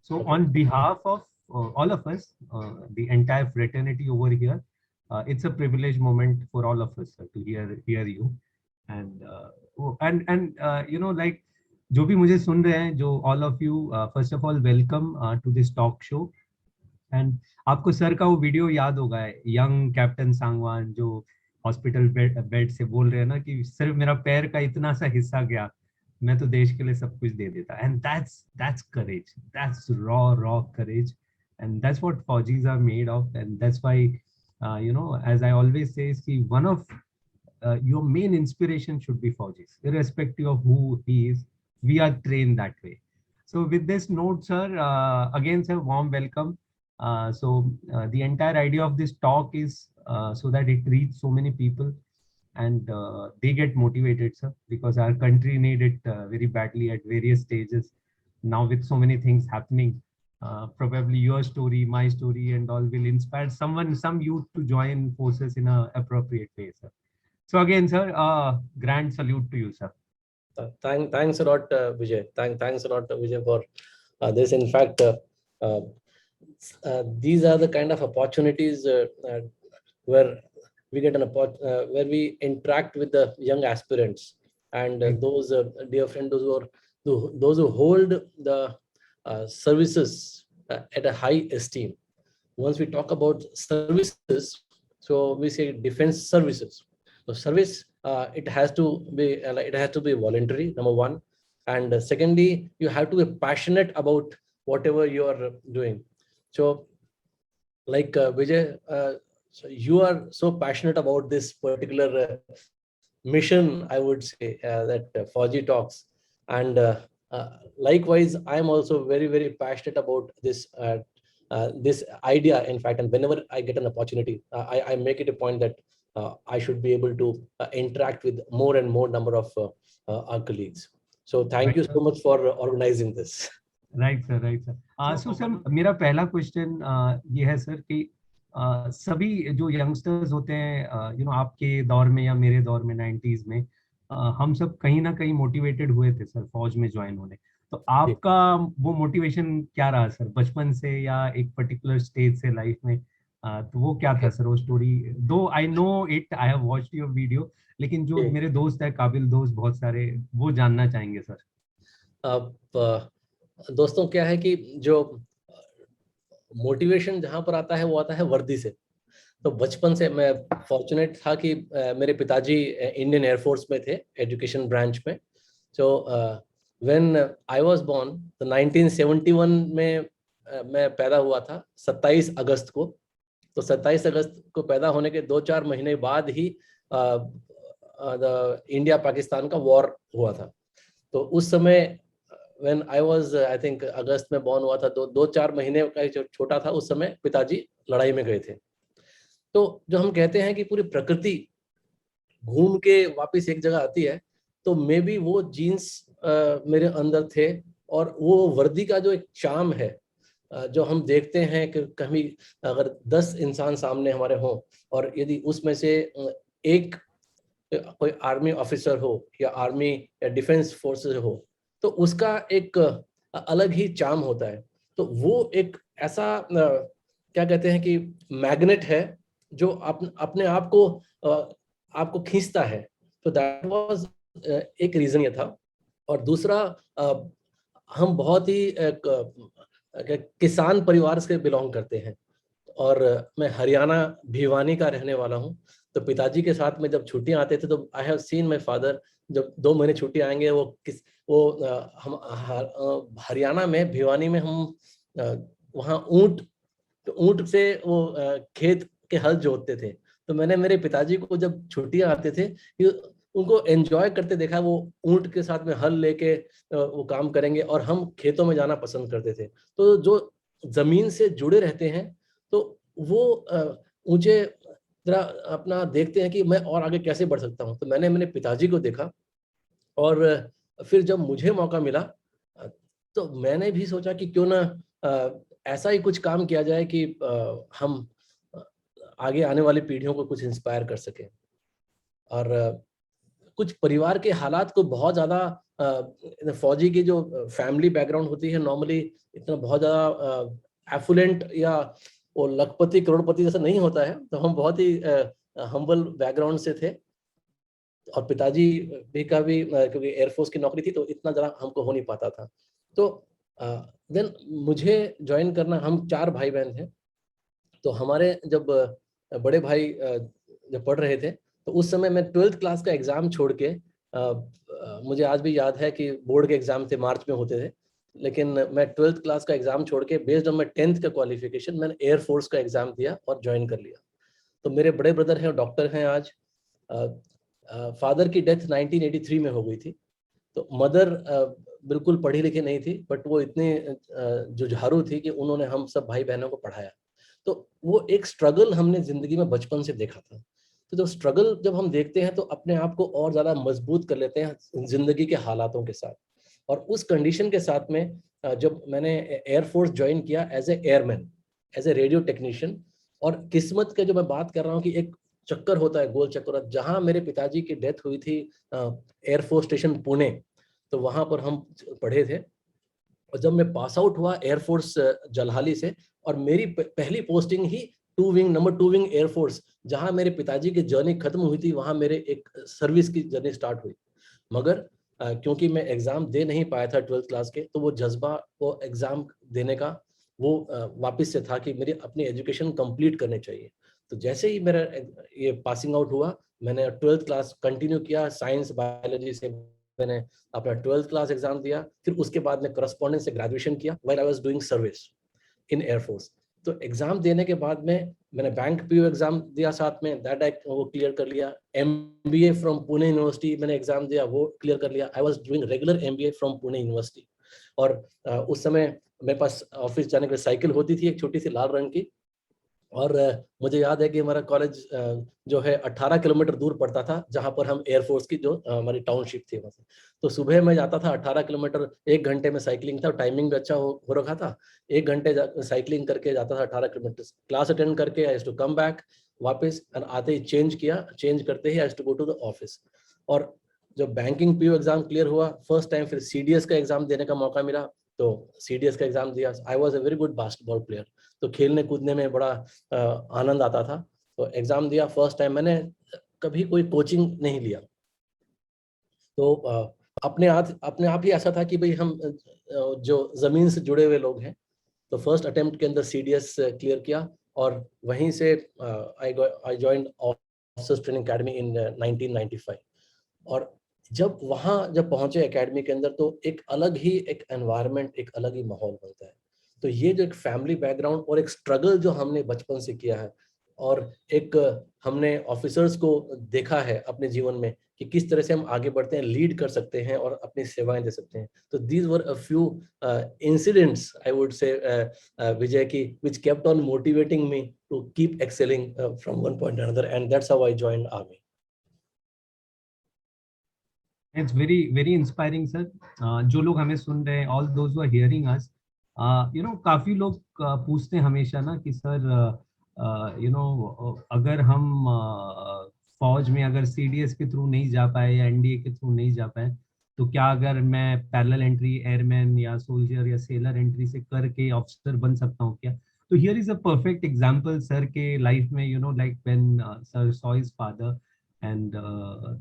So on behalf of all of us, the entire fraternity over here, it's a privileged moment for all of us to hear you. And you know, like जो भी मुझे सुन रहे हैं, जो all of you, first of all welcome to this talk show. And आपको sir का वो video याद होगा, यंग कैप्टन सांगवान जो हॉस्पिटल बेड से बोल रहे हैं ना कि सिर्फ मेरा पैर का इतना सा हिस्सा गया, मैं तो देश के लिए सब कुछ दे देता. And that's courage, that's raw courage, and that's what faujis are made of. And that's why you know, as I always say, see, one of your main inspiration should be Fauji's, irrespective of who he is. We are trained that way. So with this note, sir, again, sir, warm welcome. The entire idea of this talk is so that it reaches so many people and they get motivated, sir, because our country need it very badly at various stages. Now with so many things happening, probably your story, my story, and all will inspire some youth to join forces in a appropriate way, sir. So again, sir, grand salute to you, sir. Thanks a lot, Vijay. Thanks a lot, Vijay, for this. In fact, these are the kind of opportunities where we get where we interact with the young aspirants and those dear friends, those who hold the services at a high esteem. Once we talk about services, so we say defense services. So service, it has to be voluntary, number one, and secondly, you have to be passionate about whatever you are doing. So like Vijay, so you are so passionate about this particular mission, I would say, that Fauji talks, and likewise I am also very, very passionate about this this idea, in fact. And whenever I get an opportunity, I make it a point that I should be able to interact with more and more number of our colleagues. So thank you so much for organizing this. Right, sir. Right, sir. So sir, मेरा पहला question ये है sir कि सभी जो youngsters होते हैं, you know, आपके दौर में या मेरे दौर में 90s में, हम सब कहीं ना कहीं मोटिवेटेड हुए थे सर फौज में ज्वाइन होने. तो आपका वो मोटिवेशन क्या रहा सर, बचपन से या एक पर्टिकुलर स्टेज से लाइफ में? तो वो क्या था सर, वो स्टोरी? दो I know it, I have watched your video, लेकिन जो मेरे दोस्त है, काबिल दोस्त बहुत सारे, वो जानना चाहेंगे सर. अब दोस्तों, क्या है कि जो मोटिवेशन जहां पर आता है वो आता है वर्दी से. तो बचपन से मैं फॉर्चुनेट था कि मेरे पिताजी इंडियन एयरफोर्स में थे, एजुकेशन ब्रांच में. So when I was born, तो 1971 में मैं पैदा हुआ था, 27 अगस्त को. तो 27 अगस्त को पैदा होने के 2-4 महीने बाद ही इंडिया पाकिस्तान का वॉर हुआ था. तो उस समय when I was, I think अगस्त में बॉर्न हुआ था, 2-4 महीने का जो छोटा था, उस समय पिताजी लड़ाई में गए थे. तो जो हम कहते हैं कि पूरी प्रकृति घूम के वापस एक जगह आती है, तो मे बी वो जीन्स मेरे अंदर थे, और वो वर्दी का जो एक चार्म है, जो हम देखते हैं कि कहीं अगर 10 इंसान सामने हमारे हों, और यदि उसमें से एक कोई आर्मी ऑफिसर हो या आर्मी या डिफेंस फोर्सेस हो, तो उसका एक अलग ही चार्म होता है. तो वो एक ऐसा क्या कहते हैं कि मैग्नेट है जो अपने आप को आपको खींचता है. तो दैट वाज एक रीजन ये था. और दूसरा, हम बहुत ही किसान परिवार से बिलोंग करते हैं, और मैं हरियाणा भिवानी का रहने वाला हूँ. तो पिताजी के साथ में जब छुट्टियां आते थे, तो I have seen my father, जब 2 महीने छुट्टी आएंगे, वो हम हरियाणा में भिवानी में हम वहाँ ऊंट से वो खेत के हल जोतते थे. तो मैंने मेरे पिताजी को जब छुट्टियां आते थे, उनको एंजॉय करते देखा. वो ऊंट के साथ में हल लेके वो काम करेंगे, और हम खेतों में जाना पसंद करते थे. तो जो जमीन से जुड़े रहते हैं, तो वो मुझे जरा अपना देखते हैं कि मैं और आगे कैसे बढ़ सकता हूँ. तो मैंने मेरे पिताजी को देखा, और फिर जब मुझे मौका मिला, तो मैंने भी सोचा कि क्यों ना ऐसा ही कुछ काम किया जाए कि हम आगे आने वाली पीढ़ियों को कुछ इंस्पायर कर सकें. और कुछ परिवार के हालात को बहुत ज्यादा फौजी की जो फैमिली बैकग्राउंड होती है नॉर्मली इतना बहुत ज्यादा एफुलेंट या वो लखपति करोड़पति जैसा नहीं होता है, तो हम बहुत ही हम्बल बैकग्राउंड से थे। और पिताजी भी का भी क्योंकि एयरफोर्स की नौकरी थी तो इतना ज़रा हमको हो नहीं पाता था। तो देन मुझे ज्वाइन करना, हम 4 भाई बहन थे, तो हमारे जब बड़े भाई जब पढ़ रहे थे तो उस समय मैं 12th क्लास का एग्ज़ाम छोड़ के मुझे आज भी याद है कि बोर्ड के एग्ज़ाम थे, मार्च में होते थे, लेकिन मैं 12th क्लास का एग्ज़ाम छोड़ के बेस्ड ऑन माई 10th का क्वालिफिकेशन मैंने एयरफोर्स का एग्ज़ाम दिया और ज्वाइन कर लिया। तो मेरे बड़े ब्रदर हैं, डॉक्टर हैं आज। फादर की डेथ 1983 में हो गई थी। तो मदर बिल्कुल पढ़ी लिखी नहीं थी, बट वो इतनी जुझारू थी कि उन्होंने हम सब भाई बहनों को पढ़ाया। तो वो एक स्ट्रगल हमने जिंदगी में बचपन से देखा था। तो जो स्ट्रगल जब हम देखते हैं तो अपने आप को और ज़्यादा मजबूत कर लेते हैं जिंदगी के हालातों के साथ। और उस कंडीशन के साथ में जब मैंने एयरफोर्स ज्वाइन किया as a airman, as a radio technician, और किस्मत का जो मैं बात कर रहा हूँ कि एक चक्कर होता है, गोल चक्कर, जहाँ मेरे पिताजी की डेथ हुई थी एयरफोर्स स्टेशन पुणे, तो वहाँ पर हम पढ़े थे। और जब मैं पास आउट हुआ एयरफोर्स जलहाली से, और मेरी पहली पोस्टिंग ही नंबर 2 विंग एयरफोर्स, जहाँ मेरे पिताजी की जर्नी खत्म हुई थी, वहाँ मेरे एक सर्विस की जर्नी स्टार्ट हुई। मगर क्योंकि मैं एग्जाम दे नहीं पाया था 12th क्लास के, तो वो जज्बा, वो एग्जाम देने का वो वापस से था कि मेरी अपनी एजुकेशन कंप्लीट करनी चाहिए। तो जैसे ही मेरा ये पासिंग आउट हुआ, मैंने 12th क्लास कंटिन्यू किया साइंस बायोलॉजी से। मैंने अपना 12th क्लास एग्जाम दिया, फिर उसके बाद में करस्पॉन्डेंस से ग्रेजुएशन किया while I was doing service in air force. तो एग्जाम देने के बाद में मैंने बैंक पीओ एग्जाम दिया साथ में, दैट वो क्लियर कर लिया। एमबीए फ्रॉम पुणे यूनिवर्सिटी मैंने एग्जाम दिया, वो क्लियर कर लिया। I was doing regular MBA from Pune university. और उस समय मेरे पास ऑफिस जाने के लिए साइकिल होती थी, एक छोटी सी लाल रंग की। और मुझे याद है कि हमारा कॉलेज जो है 18 किलोमीटर दूर पड़ता था, जहाँ पर हम एयरफोर्स की जो हमारी टाउनशिप थी वहाँ से। तो सुबह मैं जाता था 18 किलोमीटर, 1 घंटे में साइकिलिंग था, टाइमिंग भी अच्छा हो रखा था। 1 घंटे साइकिलिंग करके जाता था 18 किलोमीटर, क्लास अटेंड करके आई टू कम बैक वापस, और आते ही चेंज करते ही I to go to the office. और जब बैंकिंग पीओ एग्जाम क्लियर हुआ फर्स्ट टाइम, फिर सीडीएस का एग्जाम देने का मौका मिला, तो सीडीएस का एग्जाम दिया। I was a very good basketball player, तो खेलने कूदने में बड़ा आनंद आता था। तो एग्जाम दिया फर्स्ट टाइम, मैंने कभी कोई कोचिंग नहीं लिया। तो अपने आप ही ऐसा था कि भाई हम जो जमीन से जुड़े हुए लोग हैं। तो फर्स्ट अटेम्प्ट के अंदर सीडीएस क्लियर किया, और वहीं से I joined officers training academy in 1995। और जब पहुंचे एकेडमी के अंदर, तो एक अलग ही एक एनवायरनमेंट, एक अलग ही माहौल बनता है। तो ये जो एक फैमिली बैकग्राउंड और एक स्ट्रगल जो हमने बचपन से किया है, और एक हमने ऑफिसर्स को देखा है अपने जीवन में कि किस तरह से हम आगे बढ़ते हैं, लीड कर सकते हैं और अपनी सेवाएं दे सकते हैं। तो these were a few incidents I would say Vijay की, which kept on motivating me to keep excelling from one point to another, and that's how I joined army. It's very inspiring, sir. जो लोग हमें सुन रहे हैं, all those who are hearing us, काफी लोग पूछते हैं हमेशा ना कि सर अगर हम फौज में अगर सीडीएस के थ्रू नहीं जा पाए या एनडीए के थ्रू नहीं जा पाए, तो क्या अगर मैं पैरेलल एंट्री एयरमैन या सोल्जर या सेलर एंट्री से करके ऑफिसर बन सकता हूँ क्या? तो here is a perfect example sir के लाइफ में, like when sir saw his father, and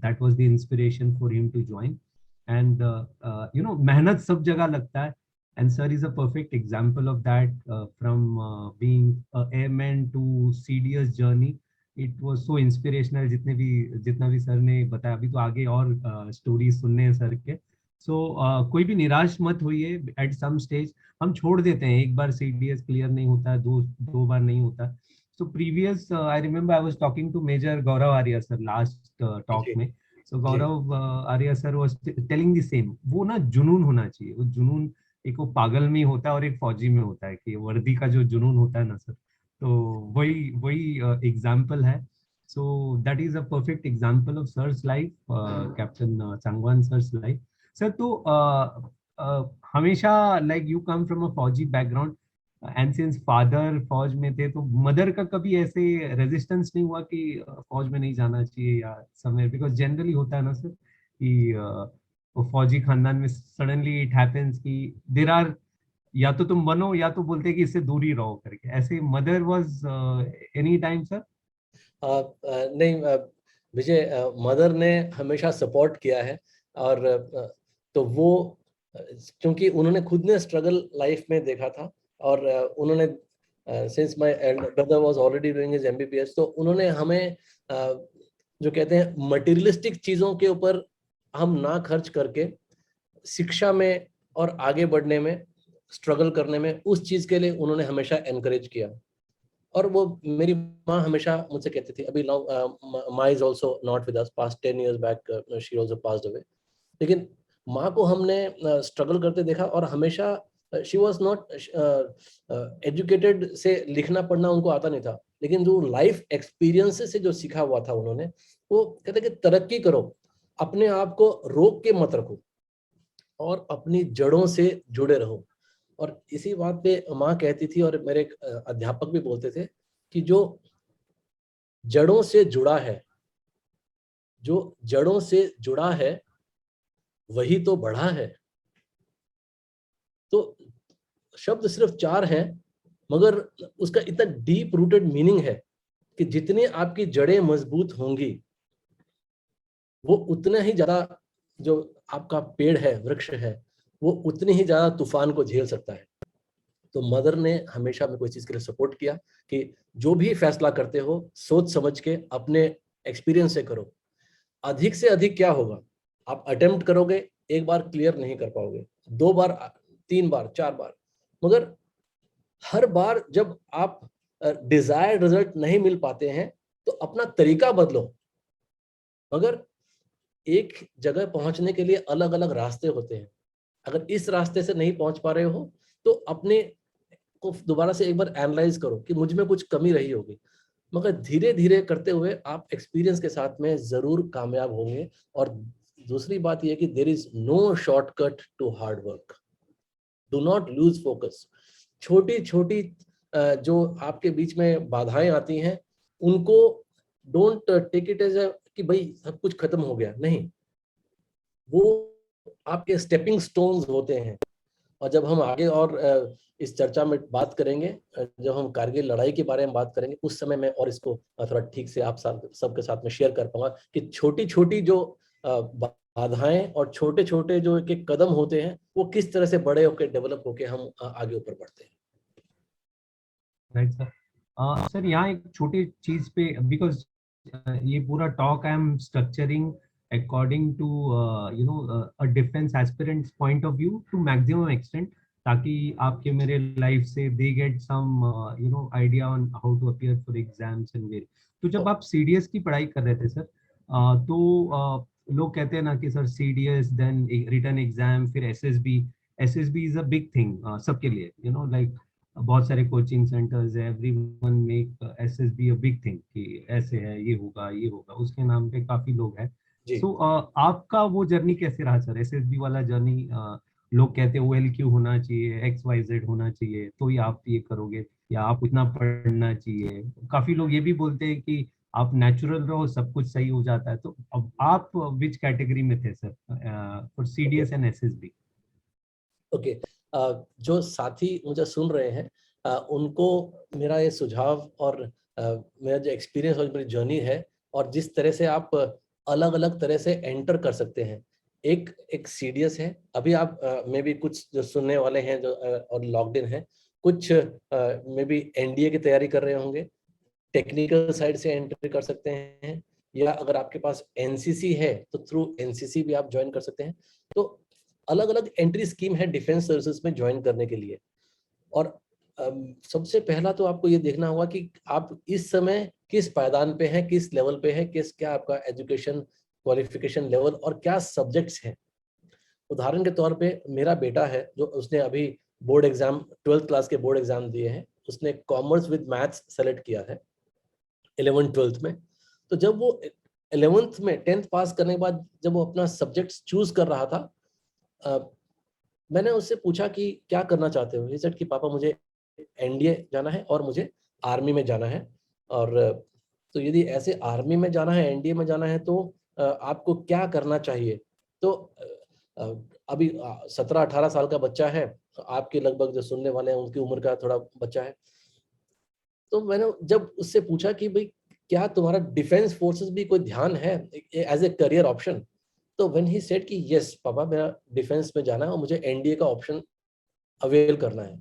that was the inspiration for him to join. And मेहनत सब जगह लगता है, and sir is a perfect example of that. From being a airman to CDS journey, it was so inspirational. जितना भी sir ने बताया, अभी तो आगे और स्टोरी सुनने हैं सर के। सो कोई भी निराश मत होइए। एट सम स्टेज हम छोड़ देते हैं, एक बार CDS क्लियर नहीं होता, दो बार नहीं होता। So previous, I remember I was talking to Major Gaurav Arya sir last talk में. So Gaurav Arya sir was telling the same. वो ना जुनून होना चाहिए, वो जुनून एक वो पागल में होता है और एक फौजी में होता है, कि वर्दी का जो जुनून होता है ना सर, तो वही एग्जाम्पल है। So that is a perfect example of sir's life, Captain Sangwan sir's life. Sir, तो हमेशा like you come from a फौजी background, एंड सिंस फादर फौज में थे, तो मदर का कभी ऐसे रेजिस्टेंस नहीं हुआ कि फौज में नहीं जाना चाहिए या समवेयर? बिकॉज जनरली होता है ना सर कि वो फौजी खानदान में सडनली इट हैपेंस कि देर आर, या तो तुम बनो या तो बोलते कि इससे दूर ही रहो करके, ऐसे mother was any time sir? नहीं विजय, मदर ने हमेशा सपोर्ट किया है। और तो वो क्योंकि उन्होंने खुद ने स्ट्रगल लाइफ में देखा था, और उन्होंने since my Elder brother was already doing his MBBS, तो उन्होंने हमें जो कहते हैं मटेरियलिस्टिक चीजों के ऊपर हम ना खर्च करके शिक्षा में और आगे बढ़ने में, स्ट्रगल करने में, उस चीज के लिए उन्होंने हमेशा एनकरेज किया। और वो मेरी माँ हमेशा मुझसे कहती थी, अभी नाउ माँ is also not with us, past 10 years back she also passed away, लेकिन माँ को हमने स्ट्रगल करते देखा, और हमेशा शी वाज नॉट एजुकेटेड, से लिखना पढ़ना उनको आता नहीं था, लेकिन जो लाइफ एक्सपीरियंसेस से जो सीखा हुआ था उन्होंने, वो कहते कि तरक्की करो, अपने आप को रोक के मत रखो, और अपनी जड़ों से जुड़े रहो। और इसी बात पे माँ कहती थी, और मेरे एक अध्यापक भी बोलते थे कि जो जड़ों से जुड़ा है, जो जड़ों से जुड़ा है वही तो बढ़ा है। तो शब्द सिर्फ 4 हैं, मगर उसका इतना डीप रूटेड मीनिंग है कि जितनी आपकी जड़ें मजबूत होंगी, वो उतना ही ज्यादा, जो आपका पेड़ है, वृक्ष है, वो उतनी ही ज्यादा तूफान को झेल सकता है। तो मदर ने हमेशा मेरे को इस चीज के लिए सपोर्ट किया कि जो भी फैसला करते हो सोच समझ के अपने एक्सपीरियंस से करो। अधिक से अधिक क्या होगा, आप अटेम्प्ट करोगे, एक बार क्लियर नहीं कर पाओगे, 2 बार, 3 बार, 4 बार, मगर हर बार जब आप डिजायर्ड रिजल्ट नहीं मिल पाते हैं तो अपना तरीका बदलो। मगर एक जगह पहुंचने के लिए अलग अलग रास्ते होते हैं। अगर इस रास्ते से नहीं पहुंच पा रहे हो तो अपने को दोबारा से एक बार एनालाइज करो कि मुझ में कुछ कमी रही होगी, मगर धीरे धीरे करते हुए आप एक्सपीरियंस के साथ में जरूर कामयाब होंगे। और दूसरी बात यह कि there is no shortcut to hard work. Do not lose focus. छोटी छोटी जो आपके बीच में बाधाएं आती हैं, उनको डोंट टेक इट एज कि भाई सब कुछ खत्म हो गया, नहीं, वो आपके स्टेपिंग स्टोन्स होते हैं। और जब हम आगे और इस चर्चा में बात करेंगे, जब हम कारगिल लड़ाई के बारे में बात करेंगे, उस समय मैं और इसको थोड़ा ठीक से आप सबके साथ में शेयर कर पाऊंगा कि छोटी छोटी जो बाधाएं और छोटे छोटे जो एक कदम होते हैं, वो किस तरह से बड़े होकर डेवलप होकर हम आगे ऊपर बढ़ते हैं। Right sir. सर यहाँ एक छोटी चीज पे, बिकॉज ये पूरा talk I am structuring according to you know a defence aspirants point of view to maximum extent, ताकि आपके मेरे लाइफ से they get some you know idea on how to appear for exams and very. तो जब आप CDS की पढ़ाई कर रहे थे सर, लोग कहते हैं ना कि sir CDS then written exam फिर SSB. SSB is a big thing सबके लिए, यू नो लाइक बहुत सारे कोचिंग सेंटर्स है, everyone make SSB a big thing कि ऐसे है, ये होगा ये होगा, उसके नाम पे काफी लोग हैं। जी। सो आपका वो जर्नी कैसे रहा सर, एसएसबी वाला जर्नी? लोग कहते हैं ओएलक्यू होना चाहिए, XYZ होना चाहिए तो ही आप ये करोगे, या आप इतना पढ़ना चाहिए। काफी लोग ये भी बोलते हैं कि आप नेचुरल रहो सब कुछ सही हो जाता है। तो अब आप विच कैटेगरी में थे sir for okay, CDS and SSB? Okay. जो साथी मुझे सुन रहे हैं, उनको मेरा ये सुझाव और मेरा जो एक्सपीरियंस और मेरी जर्नी है, और जिस तरह से आप अलग अलग तरह से एंटर कर सकते हैं। एक एक सीडीएस है, अभी आप मे बी कुछ जो सुनने वाले हैं जो और लॉक्ड इन है, कुछ मे बी एनडीए की तैयारी कर रहे होंगे, टेक्निकल साइड से एंट्री कर सकते हैं, या अगर आपके पास एनसीसी है तो थ्रू एनसीसी भी आप ज्वाइन कर सकते हैं। तो अलग अलग एंट्री स्कीम है डिफेंस सर्विसेज में ज्वाइन करने के लिए। और सबसे पहला तो आपको ये देखना होगा कि आप इस समय किस पायदान पे हैं, किस लेवल पे है, किस क्या आपका एजुकेशन क्वालिफिकेशन लेवल और क्या सब्जेक्ट्स हैं। उदाहरण के तौर पे मेरा बेटा है जो उसने अभी बोर्ड एग्जाम 12th क्लास के बोर्ड एग्जाम दिए हैं, उसने कॉमर्स विद मैथ्स सेलेक्ट किया है 11th 12th में। तो जब वो 11th में 10th पास करने के बाद जब वो अपना सब्जेक्ट चूज कर रहा था, मैंने उससे पूछा कि क्या करना चाहते हो। ही सेड कि पापा मुझे एनडीए जाना है और मुझे आर्मी में जाना है। और तो यदि ऐसे आर्मी में जाना है, एनडीए में जाना है, तो आपको क्या करना चाहिए। तो अभी 17-18 साल का बच्चा है, तो आपके लगभग जो सुनने वाले हैं उनकी उम्र का थोड़ा बच्चा है। तो मैंने जब उससे पूछा कि भाई क्या तुम्हारा डिफेंस फोर्सेस भी कोई ध्यान है एज ए करियर ऑप्शन, तो व्हेन ही सेड कि यस पापा मेरा डिफेंस में जाना है और मुझे एनडीए का ऑप्शन अवेल करना है,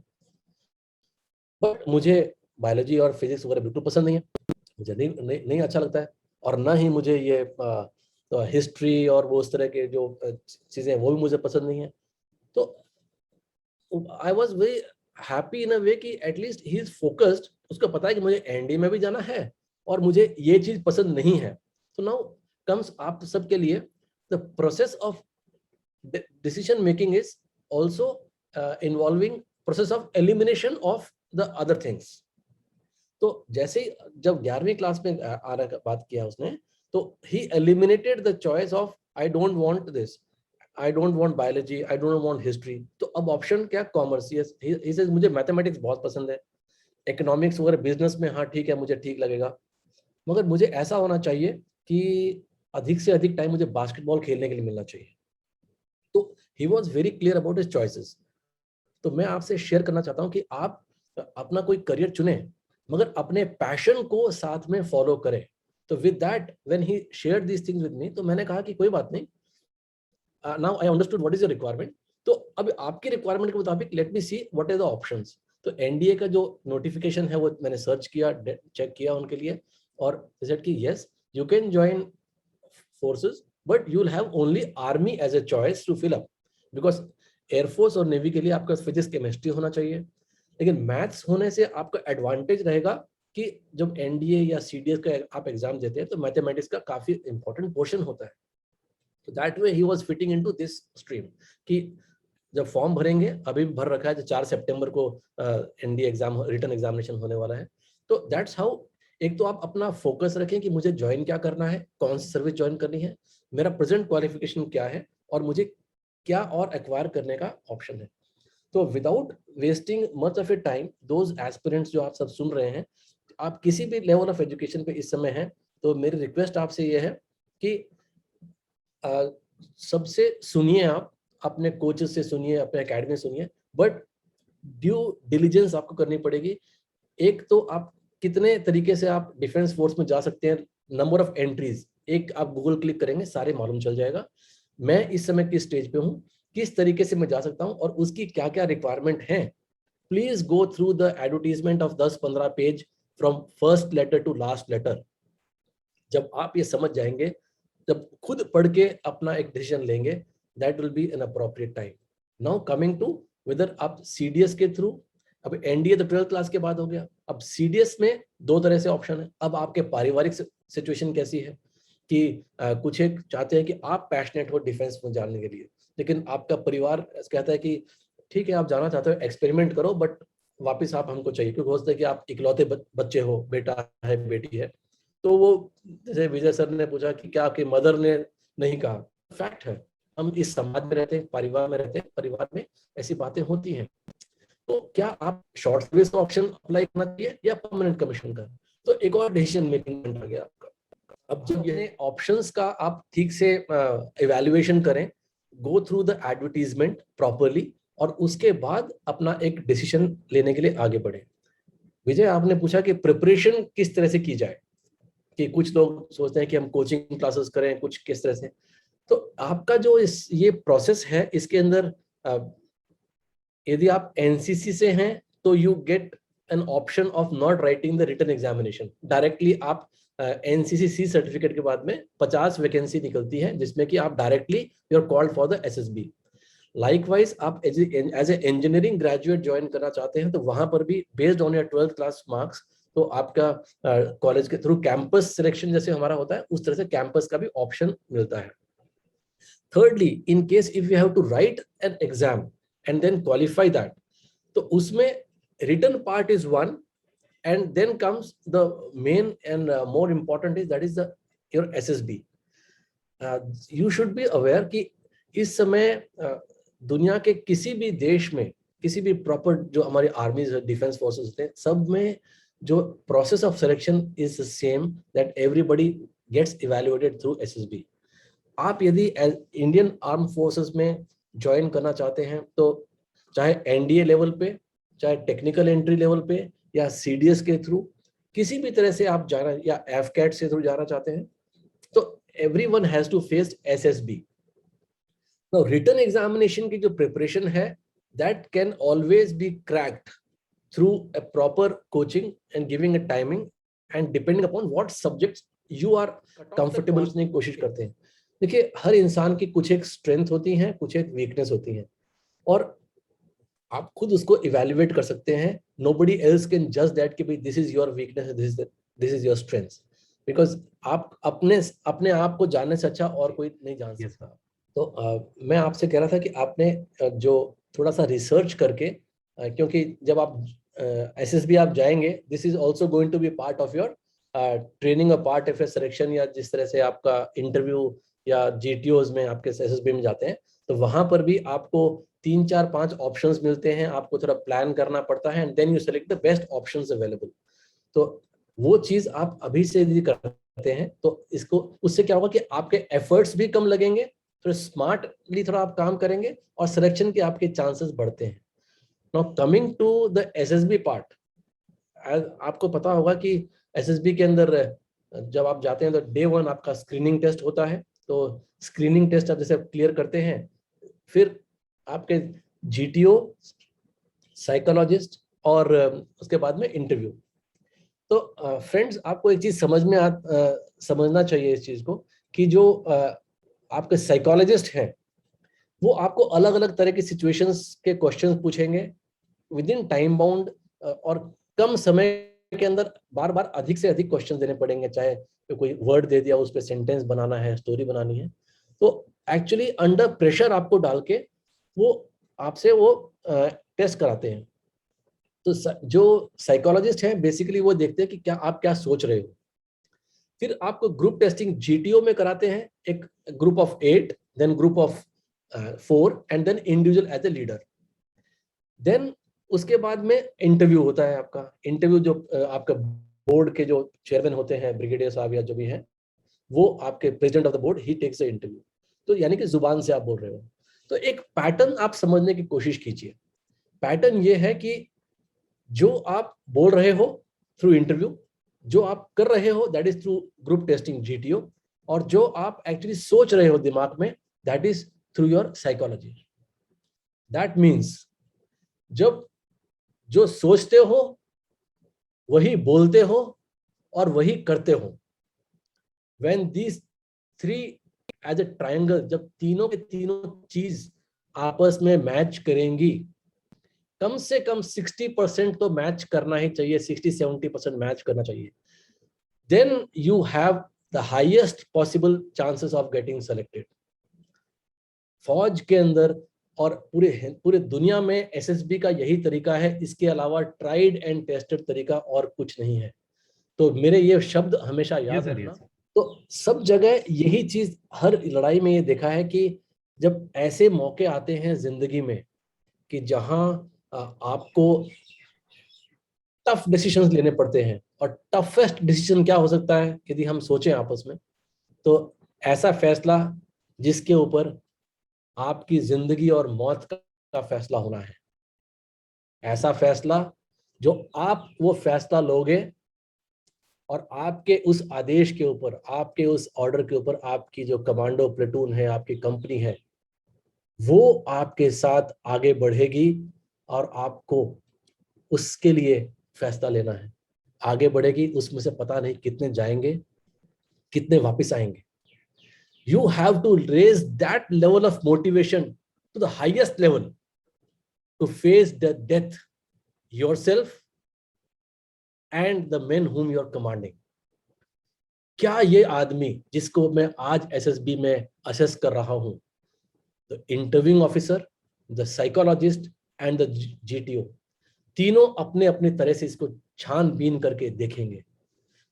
बट मुझे बायोलॉजी और फिजिक्स वगैरह बिल्कुल पसंद नहीं है, मुझे नहीं अच्छा लगता है, और ना ही मुझे ये हिस्ट्री और वो उस तरह के जो चीज़ें हैं वो भी मुझे पसंद नहीं है। तो I was very happy in a way कि एटलीस्ट ही इज फोकस्ड, उसको पता है कि मुझे एनडीए में भी जाना है और मुझे ये चीज पसंद नहीं है। तो नाउ कम्स आप सबके लिए the process of decision making is also involving process of elimination of the other things. तो जैसे ही जब 11वीं क्लास में आने का बात किया उसने, तो he eliminated the choice of I don't want this, I don't want biology, I don't want history. तो अब ऑप्शन क्या, कॉमर्स। ही सेज मुझे मैथमेटिक्स बहुत पसंद है, इकोनॉमिक्स वगैरह बिजनेस में हाँ ठीक है मुझे ठीक लगेगा, मगर मुझे ऐसा होना चाहिए कि अधिक से अधिक टाइम मुझे बास्केटबॉल खेलने के लिए मिलना चाहिए। तो he was very clear about his choices. तो मैं आपसे शेयर करना चाहता हूँ कि आप अपना कोई करियर चुने, मगर अपने पैशन को साथ में फॉलो करें। तो with that when he shared these things with me, तो मैंने कहा कि कोई बात नहीं, now I understood what is your requirement. तो अब आपकी रिक्वायरमेंट के मुताबिक let me see what are the options. तो एनडीए का जो नोटिफिकेशन है वो मैंने सर्च किया, चेक किया उनके लिए, और सेड कि yes you can join forces but you will have only army as a choice to fill up, because air force और नेवी के लिए आपका फिजिक्स केमिस्ट्री होना चाहिए, लेकिन मैथ्स होने से आपका एडवांटेज रहेगा कि जब एनडीए या सीडीएस का आप एग्जाम देते हैं तो मैथमेटिक्स का काफी इंपॉर्टेंट पोर्शन होता है। तो that way he was fitting into this stream कि जब फॉर्म भरेंगे, अभी भी भर रखा है, जो 4 सितंबर को एनडीए एग्जाम रिटन एग्जामिनेशन होने वाला है। तो दैट्स हाउ, एक तो आप अपना फोकस रखें कि मुझे ज्वाइन क्या करना है, कौन सी सर्विस ज्वाइन करनी है, मेरा प्रेजेंट क्वालिफिकेशन क्या है, और मुझे क्या और एक्वायर करने का ऑप्शन है। तो without wasting much of A time, those aspirants जो आप सब सुन रहे हैं, आप किसी भी लेवल ऑफ एजुकेशन पे इस समय हैं, तो मेरी रिक्वेस्ट आपसे ये है कि सबसे सुनिए, आप अपने कोचेस से सुनिए, अपने एकेडमी सुनिए, बट ड्यू डिलीजेंस आपको करनी पड़ेगी। एक तो आप कितने तरीके से आप डिफेंस फोर्स में जा सकते हैं, नंबर ऑफ एंट्रीज, एक आप गूगल क्लिक करेंगे सारे मालूम चल जाएगा। मैं इस समय किस स्टेज पे हूँ, किस तरीके से मैं जा सकता हूँ और उसकी क्या क्या रिक्वायरमेंट है। Please go through the advertisement of 10-15 page from first letter to last letter. जब आप ये समझ जाएंगे, जब खुद पढ़ के अपना एक डिसीजन लेंगे, that will be an appropriate time. Now coming to whether आप सीडीएस के थ्रू, अब एनडीए तो 12th क्लास के बाद हो गया, अब सीडीएस में 2 तरह से ऑप्शन है। अब आपके पारिवारिक सिचुएशन कैसी है कि कुछ एक चाहते हैं कि आप पैशनेट हो डिफेंस में जाने के लिए, लेकिन आपका परिवार कहता है कि ठीक है आप जाना चाहते हो एक्सपेरिमेंट करो, बट वापस आप हमको चाहिए, क्योंकि हो सकता है कि आप इकलौते बच्चे हो, बेटा है बेटी है। तो वो जैसे विजय सर ने पूछा कि क्या आपकी मदर ने नहीं कहा, फैक्ट है, हम इस समाज में रहते हैं, परिवार में रहते हैं, परिवार में ऐसी बातें होती हैं। तो क्या आप शॉर्ट सर्विस का ऑप्शन अप्लाई करना चाहिए या परमानेंट कमीशन का, तो एक और डिसीजन मेकिंग आ गया आपका। अब जब ये ऑप्शंस का आप ठीक से इवैल्यूएशन करें, गो थ्रू द एडवर्टीजमेंट प्रॉपरली, और उसके बाद अपना एक डिसीजन लेने के लिए आगे बढ़े। विजय, आपने पूछा कि प्रिपरेशन किस तरह से की जाए, कि कुछ लोग सोचते हैं कि हम कोचिंग क्लासेस करें, कुछ किस तरह से। तो आपका जो ये प्रोसेस है, इसके अंदर यदि आप एनसीसी से हैं तो you get an option of not writing the written examination, directly आप एनसीसी सी सर्टिफिकेट के बाद में 50 वैकेंसी निकलती है, जिसमें कि आप directly you are called for the SSB. Likewise आप as a engineering graduate join करना चाहते हैं, तो वहां पर भी based on your 12th class marks, तो आपका कॉलेज के थ्रू कैंपस सिलेक्शन जैसे हमारा होता है, उस तरह से कैंपस का भी ऑप्शन मिलता है। Thirdly, in case if you have to write an exam and then qualify that, तो उसमें written part is one, and then comes the main and more important is that is your SSB. You should be aware कि इस समय दुनिया के किसी भी देश में, किसी भी प्रॉपर जो हमारी आर्मीज डिफेंस फोर्सेस होते हैं, सब में जो process of selection is same, that everybody gets evaluated through SSB. आप यदि इंडियन आर्म फोर्सेस में ज्वाइन करना चाहते हैं तो चाहे एनडीए लेवल पे, चाहे टेक्निकल एंट्री लेवल पे, या सीडीएस के थ्रू, किसी भी तरह से आप जाना, या एफकैट से थ्रू जाना चाहते हैं, तो everyone has to face SSB. Now written examination की जो प्रिपरेशन है, that can always be cracked through a proper coaching and giving a timing and depending upon what subjects you are comfortable करने की कोशिश करते हैं। देखिए, हर इंसान की कुछ एक स्ट्रेंथ होती हैं, कुछ एक वीकनेस होती हैं, और आप खुद उसको इवेल्युएट कर सकते हैं। नोबडी एल्स कैन जज दैट कि भाई this is your weakness, this is your strength, because आप अपने अपने आप को जानने से अच्छा और कोई नहीं जान Yes, सकता। तो मैं आपसे कह रहा था कि आपने जो थोड़ा सा रिसर्च करके, क्योंकि जब आप एसएसबी आप जाएंगे, this is also going to be part of your training, a part of selection, या जिस तरह से आपका इंटरव्यू या जीटीओज में आपके एसएसबी में जाते हैं, तो वहां पर भी आपको 3 4 5 ऑप्शंस मिलते हैं, आपको थोड़ा प्लान करना पड़ता है, and then you select the best options available. तो वो चीज आप अभी से यदि करते हैं तो इसको, उससे क्या होगा कि आपके एफर्ट्स भी कम लगेंगे, थोड़ा स्मार्टली थोड़ा आप काम करेंगे, और सिलेक्शन के आपके चांसेस बढ़ते हैं। Now coming to the SSB part, आपको पता होगा कि एसएसबी के अंदर जब आप जाते हैं तो डे 1 आपका स्क्रीनिंग टेस्ट होता है। तो स्क्रीनिंग टेस्ट आप जैसे क्लियर करते हैं, फिर आपके जीटीओ, साइकोलॉजिस्ट, और उसके बाद में इंटरव्यू। तो फ्रेंड्स, आपको एक चीज समझना चाहिए इस चीज को, कि जो आपके साइकोलॉजिस्ट हैं, वो आपको अलग अलग तरह की सिचुएशंस के क्वेश्चंस पूछेंगे विद इन टाइम बाउंड, और कम समय के अंदर बार बार अधिक से अधिक क्वेश्चन देने पड़ेंगे। चाहे तो कोई वर्ड दे दिया, उस पर सेंटेंस बनाना है, स्टोरी बनानी है, तो एक्चुअली अंडर प्रेशर आपको डाल के वो आपसे वो टेस्ट कराते हैं। तो जो साइकोलॉजिस्ट हैं, बेसिकली वो देखते हैं कि क्या आप क्या सोच रहे हो। फिर आपको ग्रुप टेस्टिंग जीटीओ में कराते हैं, एक group of 8, then group of 4, and then individual as a leader. Then उसके बाद में इंटरव्यू होता है। आपका इंटरव्यू जो आपका बोर्ड के जो चेयरमैन होते हैं, ब्रिगेडियर साहब या जो भी हैं, वो आपके president of the board, he takes the interview. तो यानी कि जुबान से आप बोल रहे हो। तो एक पैटर्न आप समझने की कोशिश कीजिए। पैटर्न ये है कि जो आप बोल रहे हो थ्रू इंटरव्यू, जो आप कर रहे हो that is through group testing GTO, और जो आप एक्चुअली सोच रहे हो दिमाग में, that is through your psychology. That means जब जो सोचते हो वही बोलते हो और वही करते हो, when these three as a triangle, जब तीनों के तीनों चीज आपस में मैच करेंगी, कम से कम 60% तो मैच करना ही चाहिए, 60-70% मैच करना चाहिए, then you have the highest possible chances of getting selected। फौज के अंदर और पूरे दुनिया में एसएसबी का यही तरीका है, इसके अलावा ट्राइड एंड टेस्टेड तरीका और कुछ नहीं है। तो मेरे ये शब्द हमेशा याद रखना। तो सब जगह यही चीज, हर लड़ाई में ये देखा है कि जब ऐसे मौके आते हैं जिंदगी में कि जहां आपको टफ डिसीजंस लेने पड़ते हैं, और टफेस्ट डिसीजन क्या हो सकता है यदि हम सोचें आपस में, तो ऐसा फैसला जिसके ऊपर आपकी जिंदगी और मौत का फैसला होना है। ऐसा फैसला जो आप वो फैसला लोगे, और आपके उस आदेश के ऊपर, आपके उस ऑर्डर के ऊपर आपकी जो कमांडो प्लेटून है, आपकी कंपनी है, वो आपके साथ आगे बढ़ेगी, और आपको उसके लिए फैसला लेना है। आगे बढ़ेगी, उसमें से पता नहीं कितने जाएंगे, कितने वापस आएंगे। You have to raise that level of motivation to the highest level to face the death yourself and the men whom you are commanding। क्या ये आदमी जिसको मैं आज एसएसबी में असेस कर रहा हूं, the interviewing officer, the psychologist and the GTO, तीनों अपने अपने तरह से इसको छानबीन करके देखेंगे,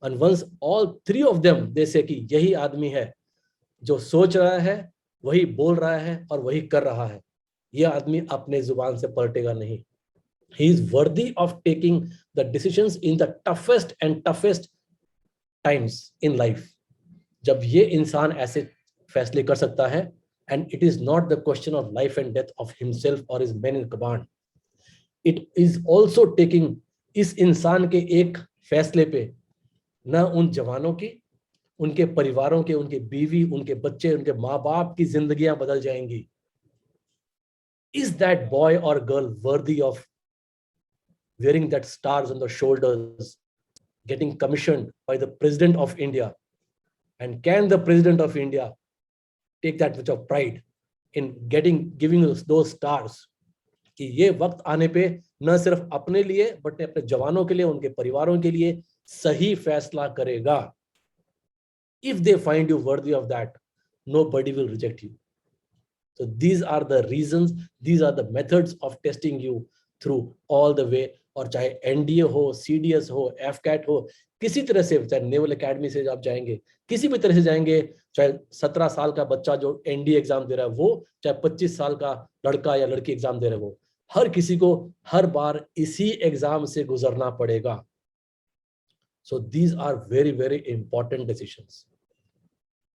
and once all three of them they say कि यही आदमी है जो सोच रहा है, वही बोल रहा है और वही कर रहा है, यह आदमी अपने जुबान से पलटेगा नहीं। He is worthy of taking the decisions in the toughest and toughest times in life। जब ये इंसान ऐसे फैसले कर सकता है, and it is not the question of life and death of himself और his men in command, it is also taking, इस इंसान के एक फैसले पे न उन जवानों की, उनके परिवारों के, उनके बीवी, उनके बच्चे, उनके माँ बाप की जिंदगियां बदल जाएंगी. Is that boy or girl worthy of wearing that stars on the shoulders, getting commissioned by the President of India? And can the President of India take that much of pride in giving us those stars? कि ये वक्त आने पे न सिर्फ अपने लिए but अपने जवानों के लिए, उनके परिवारों के लिए सही फैसला करेगा. If they find you worthy of that, nobody will reject you. So these are the reasons, these are the methods of testing you through all the way. और चाहे एनडीए हो, सीडीएस हो, एफकैट हो, किसी तरह से, चाहे नेवल एकेडमी से आप जाएंगे, किसी भी तरह से जाएंगे, चाहे 17 साल का बच्चा जो एनडीए एग्जाम दे रहा है वो, चाहे 25 साल का लड़का या लड़की एग्जाम दे रहे वो, हर किसी को हर बार इसी एग्जाम से गुजरना पड़ेगा. So these are very, very important decisions.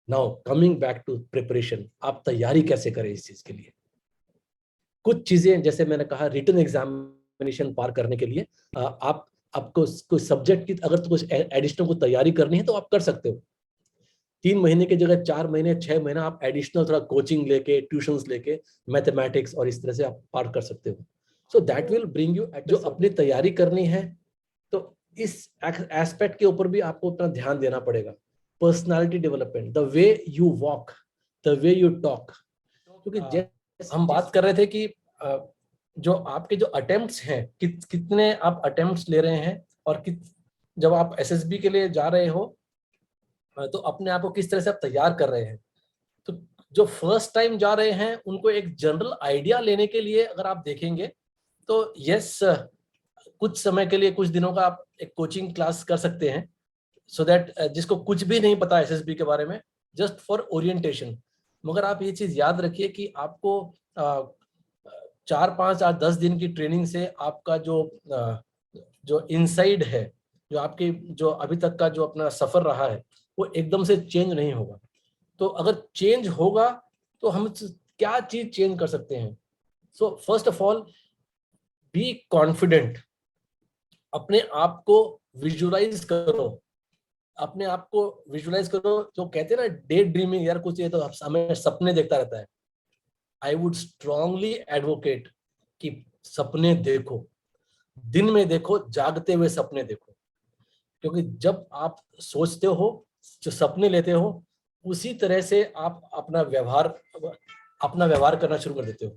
Now coming back to preparation, आप तैयारी कैसे करें इस चीज के लिए? कुछ चीजें जैसे मैंने कहा, रिटन एग्जामिनेशन पार करने के लिए आपको कोई सब्जेक्ट की अगर तो कुछ एडिशनल को तैयारी करनी है तो आप कर सकते हो. 3 महीने की जगह 4 महीने 6 महीना आप एडिशनल थोड़ा कोचिंग लेके, ट्यूशंस लेके, मैथमेटिक्स और इस तरह से आप पार कर सकते हो. So that will bring you, जो अपनी तैयारी करनी है तो इस एस्पेक्ट के ऊपर भी आपको अपना ध्यान देना पड़ेगा. Personality development, the way you walk, the way you talk. क्योंकि जैसे हम बात कर रहे थे कि जो आपके जो अटेम्प्ट्स हैं, कितने आप अटेम्प्ट्स ले रहे हैं, और जब आप एसएसबी के लिए जा रहे हो तो अपने आप को किस तरह से आप तैयार कर रहे हैं. तो जो फर्स्ट टाइम जा रहे हैं उनको एक जनरल आइडिया लेने के लिए अगर आप देखेंगे तो यस, कुछ समय के लिए, कुछ दिनों का आप एक कोचिंग क्लास कर सकते हैं, सो दैट जिसको कुछ भी नहीं पता एसएसबी के बारे में, जस्ट फॉर ओरिएंटेशन. मगर आप ये चीज याद रखिए कि आपको 4, 5, 8, 10 दिन की ट्रेनिंग से आपका जो इनसाइड है, जो आपकी जो अभी तक का जो अपना सफर रहा है वो एकदम से चेंज नहीं होगा. तो अगर चेंज होगा तो हम क्या चीज चेंज कर सकते हैं? So first of all, be confident. अपने आप को विजुअलाइज करो, अपने आप को विजुअलाइज करो. जो कहते हैं ना डे ड्रीमिंग, यार कुछ ये तो हमें सपने देखता रहता है. आई वुड स्ट्रांगली एडवोकेट कि सपने देखो, दिन में देखो, जागते हुए सपने देखो. क्योंकि जब आप सोचते हो, जो सपने लेते हो, उसी तरह से आप अपना व्यवहार करना शुरू कर देते हो.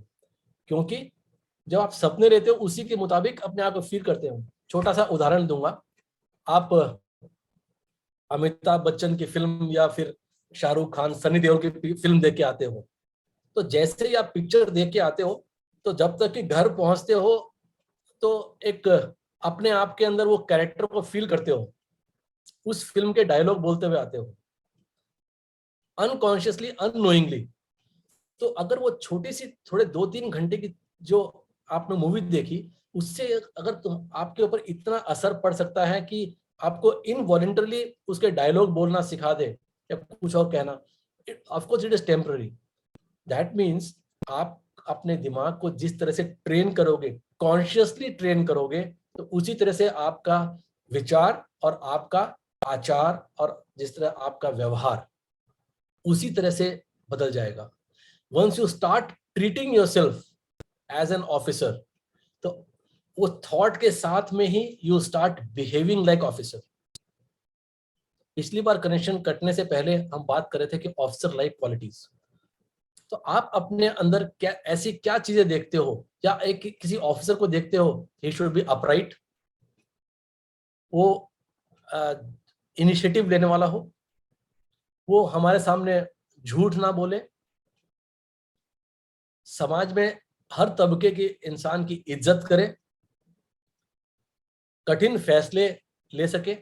क्योंकि जब आप सपने लेते हो उसी के मुताबिक अपने आप को फील करते हो. छोटा सा उदाहरण दूंगा. आप अमिताभ बच्चन की फिल्म या फिर शाहरुख खान, सनी देओल की फिल्म देख के आते हो, तो जैसे ही आप पिक्चर देख के आते हो तो जब तक कि घर पहुंचते हो तो एक अपने आप के अंदर वो कैरेक्टर को फील करते हो, उस फिल्म के डायलॉग बोलते हुए आते हो, अनकॉन्शियसली, अननोइंगली. तो अगर वो छोटी सी थोड़े 2-3 घंटे की जो आपने मूवी देखी, उससे अगर आपके ऊपर इतना असर पड़ सकता है कि आपको इनवॉलंटरली उसके डायलॉग बोलना सिखा दे या कुछ और कहना, of course it is temporary. That means आप अपने दिमाग को जिस तरह से ट्रेन करोगे, कॉन्शियसली ट्रेन करोगे, तो उसी तरह से आपका विचार और आपका आचार और जिस तरह आपका व्यवहार उसी तरह से बदल जाएगा. Once you start treating yourself as an officer, तो वो थॉट के साथ में ही you start behaving like officer. पिछली बार कनेक्शन कटने से पहले हम बात कर रहे थे कि ऑफिसर लाइक क्वालिटीज. तो आप अपने अंदर क्या ऐसी क्या चीजें देखते हो, या एक किसी ऑफिसर को देखते हो, ही शुड बी अपराइट, वो इनिशिएटिव लेने वाला हो, वो हमारे सामने झूठ ना बोले, समाज में हर तबके के इंसान की इज्जत करे, कठिन फैसले ले सके,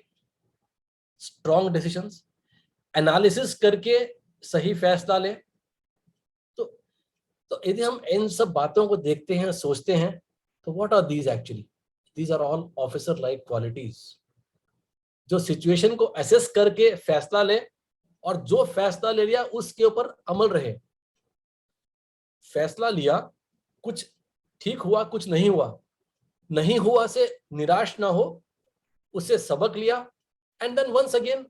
स्ट्रॉन्ग डिसीजंस, एनालिसिस करके सही फैसला ले. तो यदि हम इन सब बातों को देखते हैं, सोचते हैं, तो what are these actually? These are all officer like qualities, जो सिचुएशन को असेस करके फैसला ले और जो फैसला ले लिया उसके ऊपर अमल रहे। फैसला लिया, कुछ ठीक हुआ, कुछ नहीं हुआ, नहीं हुआ से निराश ना हो, उससे सबक लिया, एंड देन वंस अगेन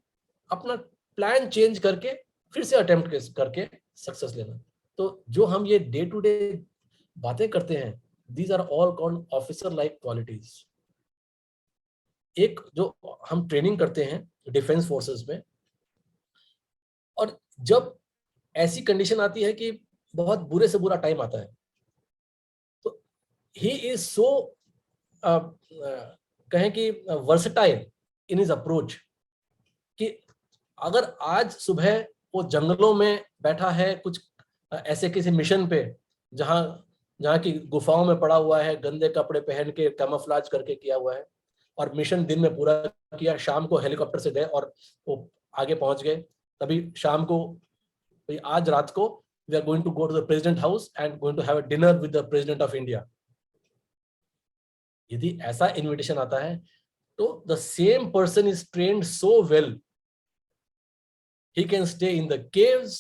अपना प्लान चेंज करके फिर से अटेम्प्ट करके सक्सेस लेना। तो जो हम ये डे टू डे बातें करते हैं, these are all called officer like qualities. एक जो हम ट्रेनिंग करते हैं डिफेंस फोर्सेस में, और जब ऐसी कंडीशन आती है कि बहुत बुरे से बुरा टाइम आता है, तो ही इज सो कहें कि वर्सटाइल इन हिज अप्रोच, कि अगर आज सुबह वो जंगलों में बैठा है कुछ ऐसे किसी मिशन पे जहां की गुफाओं में पड़ा हुआ है, गंदे कपड़े पहन के कैमोफ्लेज करके किया हुआ है, और मिशन दिन में पूरा किया, शाम को हेलीकॉप्टर से गए और वो आगे पहुंच गए, तभी शाम को आज रात को we are going to go to the president house and going to have a dinner with the president of India. यदि ऐसा इनविटेशन आता है तो the same person is trained so well, he can stay in the caves,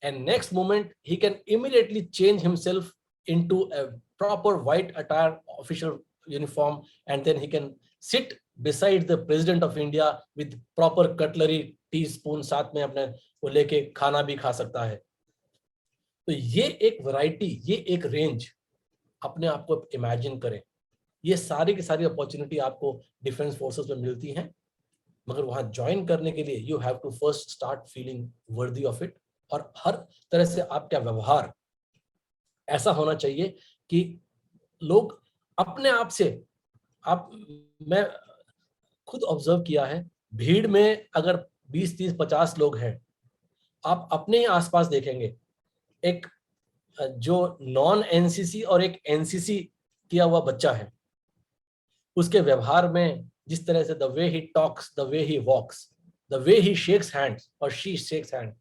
and next moment he can immediately change himself into a proper white attire official uniform, and then he can sit beside the president of India with proper cutlery, teaspoon साथ में अपने वो लेके खाना भी खा सकता है। तो ये एक वैरायटी, ये एक रेंज अपने आप को इमेजिन करें। ये सारी की सारी अपॉर्चुनिटी आपको डिफेंस फोर्सेस में मिलती हैं, मगर वहां ज्वाइन करने के लिए you have to first start feeling worthy of it. और हर तरह से आपका व्यवहार ऐसा होना चाहिए कि लोग अपने आप से, मैं खुद ऑब्जर्व किया है, भीड़ में अगर 20, 30, 50 लोग हैं, आप अपने ही आसपास देखेंगे एक जो नॉन एनसीसी और एक एनसीसी किया हुआ बच्चा है, उसके व्यवहार में जिस तरह से the way he talks, the way he walks, the way he shakes hands और शी शेक्स हैंड,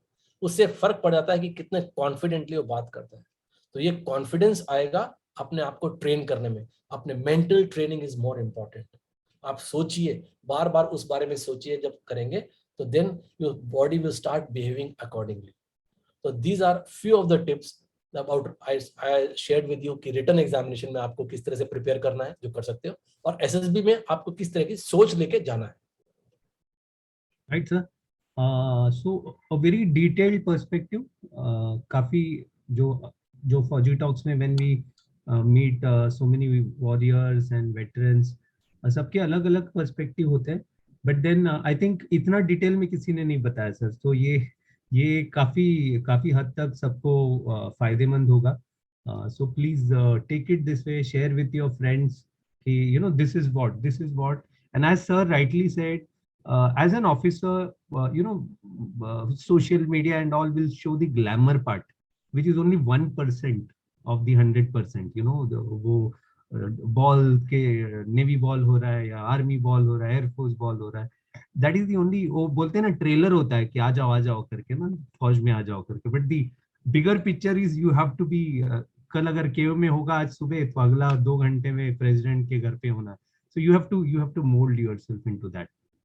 उससे फर्क पड़ जाता है कि कितने कॉन्फिडेंटली वो बात करता है। तो ये कॉन्फिडेंस आएगा अपने आप को ट्रेन करने में। अपने mental training is more important. आप सोचिए, बार बार उस बारे में सोचिए, जब करेंगे तो then your body will start behaving accordingly. तो these are few of the tips about I shared with you कि रिटन एग्जामिनेशन में आपको किस तरह से प्रिपेयर करना है, जो कर सकते हो, और एसएसबी में आपको किस तरह की सोच लेके जाना है। Right sir, so a very detailed perspective. काफी जो फौजी टॉक्स में when we meet so many warriors and veterans, सबके अलग अलग पर्सपेक्टिव होते हैं, बट देन आई थिंक इतना डिटेल में किसी ने नहीं बताया सर। तो ये काफी काफी हद तक सबको फायदेमंद होगा। So please take it this way, share with your friends कि you know this is what and as sir rightly said, as an officer, social media and all will show the glamour part, which is only 1% of the 100%. वो ball के navy ball हो रहा है या army ball हो रहा है, air force ball हो रहा है, दैट इज दी ओनली, वो बोलते हैं ना ट्रेलर होता है कि आ जाओ करके ना, फौज में आ जाओ करके, but the bigger picture is you have to be, कल अगर केव में होगा आज सुबह तो अगला 2 घंटे में प्रेसिडेंट के घर पे होना है। So you have to mold yourself into that.